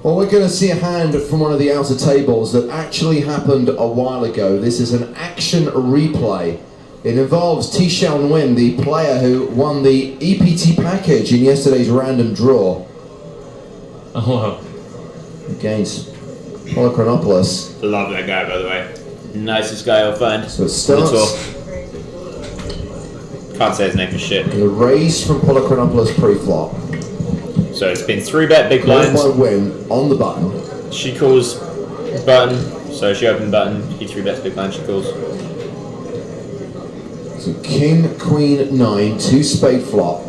Well, we're going to see a hand from one of the outer tables that actually happened a while ago. This is an action replay. It involves T-Shell Nguyen, the player who won the EPT package in yesterday's random draw. Oh, wow. Against Polochronopoulos. Love that guy, by the way. Nicest guy I'll find. So it starts. Can't say his name for shit. The raise from Polochronopoulos pre-flop. So it's been 3-bet big blinds. By Win on the button. She calls button, so she opened button. He 3-bets big blind. She calls. So King, Queen, 9, 2 spade flop.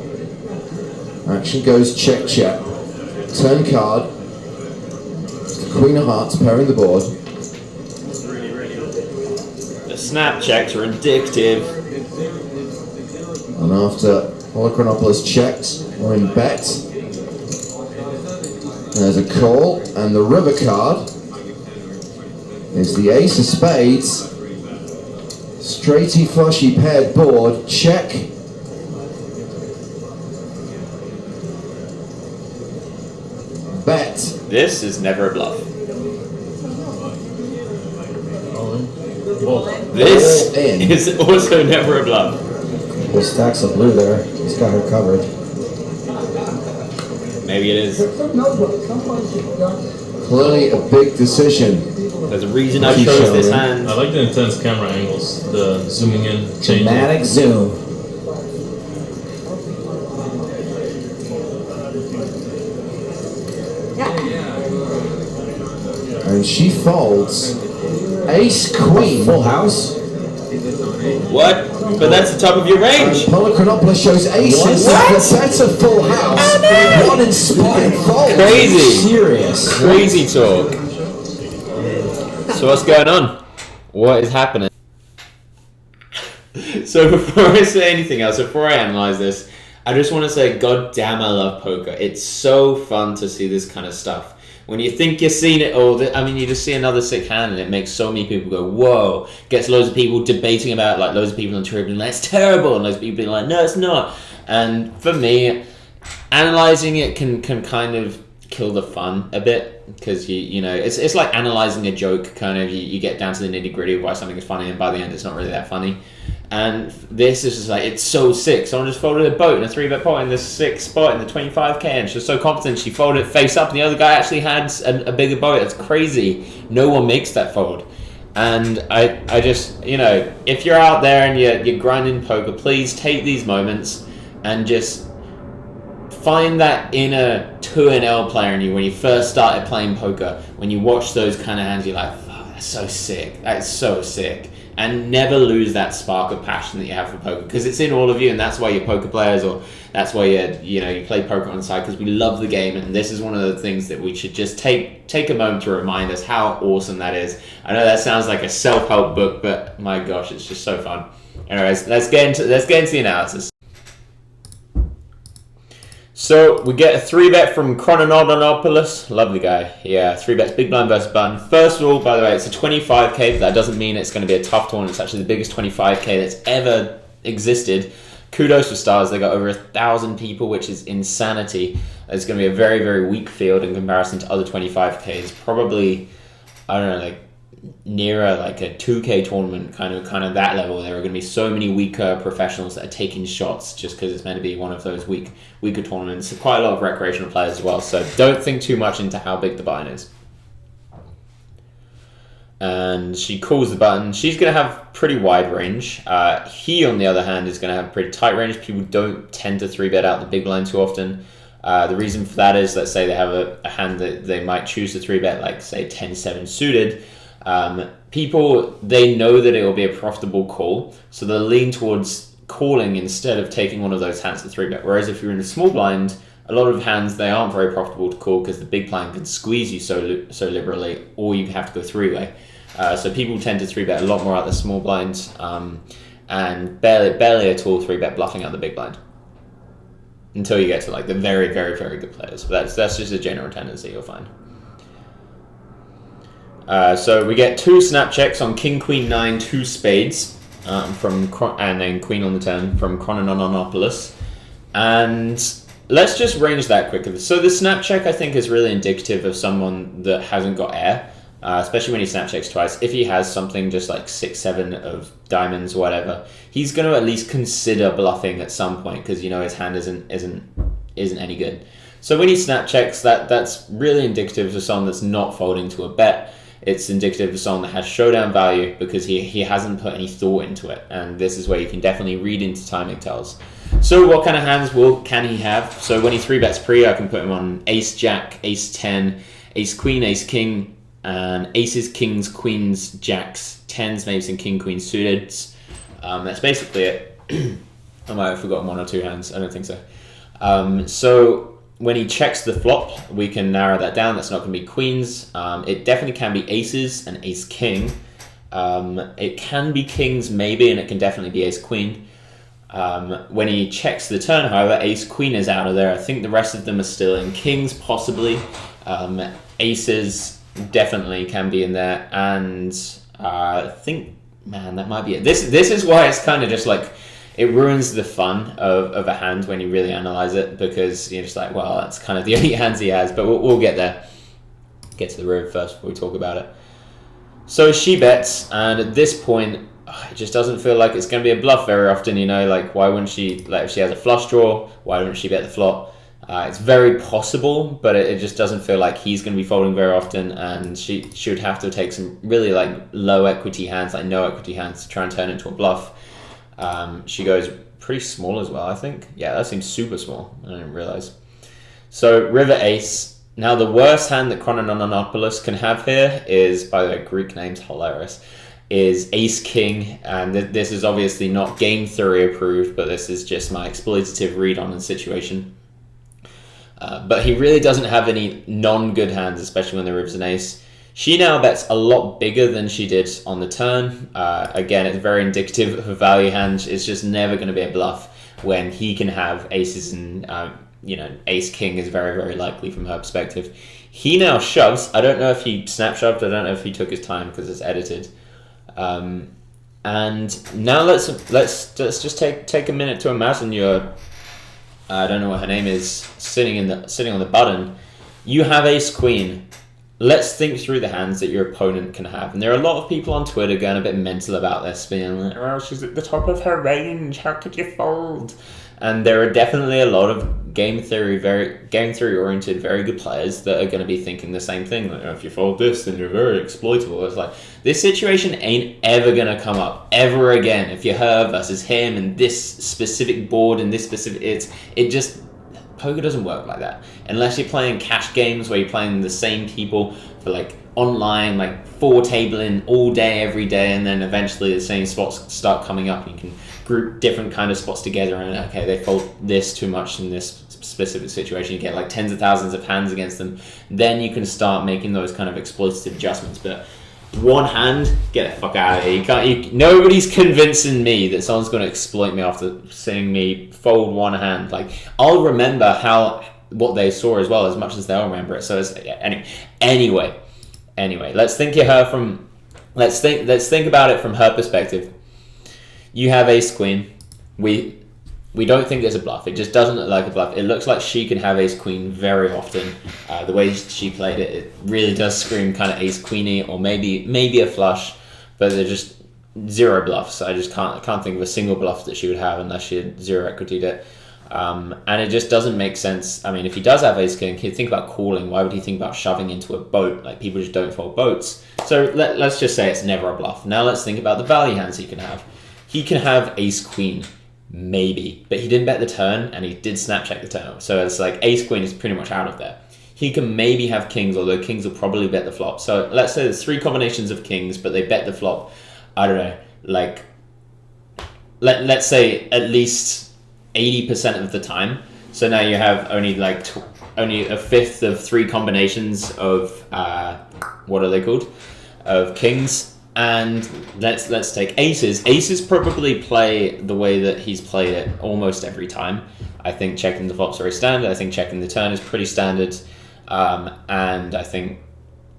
Action goes check, check. Turn card. It's the Queen of Hearts pairing the board. The snap checks are addictive. And after Polochronopoulos checks, we're in bet. There's a call, and the river card is the ace of spades. Straighty, flushy, paired board, check. Bet. This is never a bluff. This is also never a bluff. There's stacks of blue there. He's got her covered. Maybe it is. Clearly a big decision. There's a reason I chose this hand. I like the intense camera angles, the zooming in, changing. Dramatic zoom. And she folds ace queen. Full house. What? But that's the top of your range. Polochronopoulos shows aces. That's a full house. One inspired fold. Crazy. Serious. Crazy talk. So what's going on? What is happening? So before I say anything else, before I analyze this, I just want to say, God damn, I love poker. It's so fun to see this kind of stuff. When you think you've seen it all, I mean, you just see another sick hand and it makes so many people go, whoa. Gets loads of people debating about, like, loads of people on Twitter being like, it's terrible. And loads of people being like, no, it's not. And for me, analyzing it can kind of kill the fun a bit. Because, you know, it's like analysing a joke, kind of. You get down to the nitty-gritty of why something is funny, and by the end it's not really that funny. And this is just like, it's so sick. Someone just folded a boat in a 3-bet pot in the 6th spot in the 25k, and she was so confident she folded it face up, and the other guy actually had a bigger boat. That's crazy. No one makes that fold. And I just, you know, if you're out there and you're grinding poker, please take these moments and just find that inner 2NL player in you when you first started playing poker. When you watch those kind of hands, you're like, oh, that's so sick. That's so sick. And never lose that spark of passion that you have for poker, because it's in all of you, and that's why you're poker players, or that's why you play poker on the side, because we love the game. And this is one of the things that we should just take a moment to remind us how awesome that is. I know that sounds like a self-help book, but my gosh, it's just so fun. Anyways, let's get into the analysis. So we get a 3-bet from Chrononodonopoulos. Lovely guy. Yeah, 3-bets big blind versus button. First of all, by the way, it's a 25k, but that doesn't mean it's going to be a tough tournament. It's actually the biggest 25k that's ever existed. Kudos for Stars. They got over 1,000 people, which is insanity. It's going to be a very, very weak field in comparison to other 25ks. Probably, I don't know, like nearer like a 2k tournament, kind of that level. There are going to be so many weaker professionals that are taking shots just because it's meant to be one of those weaker tournaments. Quite a lot of recreational players as well, so don't think too much into how big the button is. And she calls the button. She's going to have pretty wide range. He, on the other hand, is going to have pretty tight range. People don't tend to 3-bet out the big blind too often. The reason for that is, let's say they have a hand that they might choose to 3-bet, like say 10-7 suited. People, they know that it will be a profitable call, so they'll lean towards calling instead of taking one of those hands to 3-bet. Whereas if you're in a small blind, a lot of hands, they aren't very profitable to call because the big blind can squeeze you so liberally, or you have to go 3-way. So people tend to 3-bet a lot more out the small blinds, and barely at all 3-bet bluffing out the big blind. Until you get to like the very, very, very good players. But that's just a general tendency you'll find. So we get 2 snap checks on King, Queen, 9, 2 spades, and then Queen on the turn from Chrononodonopoulos. And let's just range that quicker. So the snap check, I think, is really indicative of someone that hasn't got air, especially when he snap checks twice. If he has something just like 6-7 of diamonds or whatever, he's going to at least consider bluffing at some point because, you know, his hand isn't any good. So when he snap checks, that's really indicative of someone that's not folding to a bet. It's indicative of someone that has showdown value because he hasn't put any thought into it. And this is where you can definitely read into timing tells. So what kind of hands can he have? So when he 3-bets pre, I can put him on ace jack, ace 10, ace queen, ace king, and aces, kings, queens, jacks, 10s, maybe some king, queen suited. That's basically it. I might have forgotten 1 or 2 hands. I don't think so. So when he checks the flop, we can narrow that down. That's not going to be queens. It definitely can be aces and ace king. It can be kings maybe, and it can definitely be ace queen. When he checks the turn, however, ace queen is out of there. I think the rest of them are still in. Kings possibly. Aces definitely can be in there. And I think, man, that might be it. This is why it's kind of just like, it ruins the fun of a hand when you really analyze it, because you're just like, well, that's kind of the only hands he has. But we'll get there. Get to the river first before we talk about it. So she bets, and at this point, it just doesn't feel like it's going to be a bluff very often. You know, like, why wouldn't she, like, if she has a flush draw, why wouldn't she bet the flop? It's very possible, but it just doesn't feel like he's going to be folding very often, and she would have to take some really like low equity hands, like no equity hands, to try and turn it into a bluff. She goes pretty small as well, I think. Yeah, that seems super small. I didn't realize. So river ace. Now the worst hand that Chronononopoulos can have here is, by the way, Greek name's hilarious, is ace king. And this is obviously not game theory approved, but this is just my exploitative read on the situation. But he really doesn't have any non-good hands, especially when the river's an ace. She now bets a lot bigger than she did on the turn. Again, it's very indicative of a value hand. It's just never going to be a bluff when he can have aces and, ace king is very, very likely from her perspective. He now shoves. I don't know if he snap shoved. I don't know if he took his time because it's edited. And now let's just take a minute to imagine you're, I don't know what her name is, sitting on the button. You have ace queen. Let's think through the hands that your opponent can have. And there are a lot of people on Twitter going a bit mental about this, being like, oh, she's at the top of her range, how could you fold? And there are definitely a lot of game theory oriented, very good players that are going to be thinking the same thing. Like, oh, if you fold this, then you're very exploitable. It's like, this situation ain't ever going to come up ever again. If you're her versus him and this specific board and this specific, poker doesn't work like that. Unless you're playing cash games where you're playing the same people for like online, like 4 tabling all day, every day, and then eventually the same spots start coming up and you can group different kind of spots together and okay, they fold this too much in this specific situation. You get like tens of thousands of hands against them. Then you can start making those kind of exploitative adjustments. But one hand, get the fuck out of here. Nobody's convincing me that someone's going to exploit me after seeing me fold one hand. Like, I'll remember what they saw as well, as much as they'll remember it. So anyway, let's think about it from her perspective. You have ace queen. We don't think there's a bluff. It just doesn't look like a bluff. It looks like she can have ace queen very often. The way she played it, it really does scream kind of ace queeny, or maybe a flush, but they're just zero bluffs. I just can't think of a single bluff that she would have unless she had zero equitied it. And it just doesn't make sense. I mean, if he does have ace king, he'd think about calling. Why would he think about shoving into a boat? Like, people just don't fold boats. So let's just say it's never a bluff. Now let's think about the value hands he can have. He can have ace queen. Maybe, but he didn't bet the turn and he did snap check the turn. So it's like ace queen is pretty much out of there. He can maybe have kings, although kings will probably bet the flop. So let's say there's 3 combinations of kings, but they bet the flop. I don't know, like let's say at least 80% of the time. So now you have only a fifth of 3 combinations of what are they called? Of kings. And let's take aces. Aces probably play the way that he's played it almost every time. I think checking the flop's very standard. I think checking the turn is pretty standard. And I think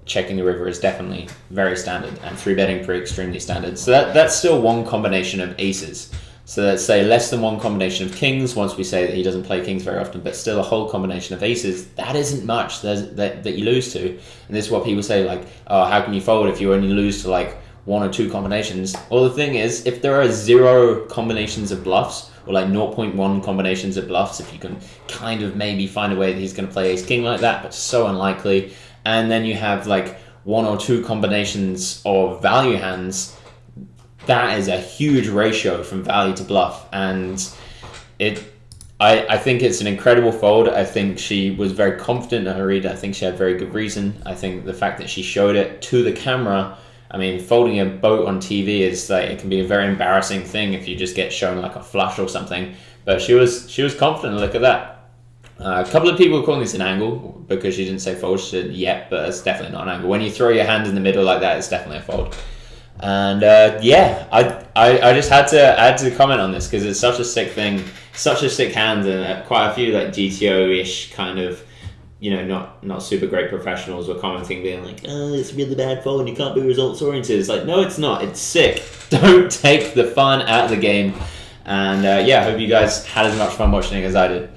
checking the river is definitely very standard. And 3-betting pretty extremely standard. So that's still one combination of aces. So let's say less than one combination of kings. Once we say that he doesn't play kings very often, but still a whole combination of aces, that isn't much that you lose to. And this is what people say, like, oh, how can you fold if you only lose to like one or two combinations? Well, the thing is, if there are 0 combinations of bluffs, or like 0.1 combinations of bluffs, if you can kind of maybe find a way that he's going to play ace king like that, but so unlikely, and then you have like 1 or 2 combinations of value hands, that is a huge ratio from value to bluff, and I think it's an incredible fold. I think she was very confident in her read. I think she had very good reason. I think the fact that she showed it to the camera, I mean, folding a boat on TV is like, it can be a very embarrassing thing if you just get shown like a flush or something. But she was confident. Look at that. A couple of people are calling this an angle because she didn't say fold. She said yep, but it's definitely not an angle. When you throw your hand in the middle like that, it's definitely a fold. And yeah, I just had to comment on this because it's such a sick thing, such a sick hand, and quite a few like GTO-ish kind of, you know, not super great professionals were commenting, being like, oh, it's really bad fold, you can't be results oriented. It's like, no, it's not. It's sick. Don't take the fun out of the game. And yeah, I hope you guys had as much fun watching it as I did.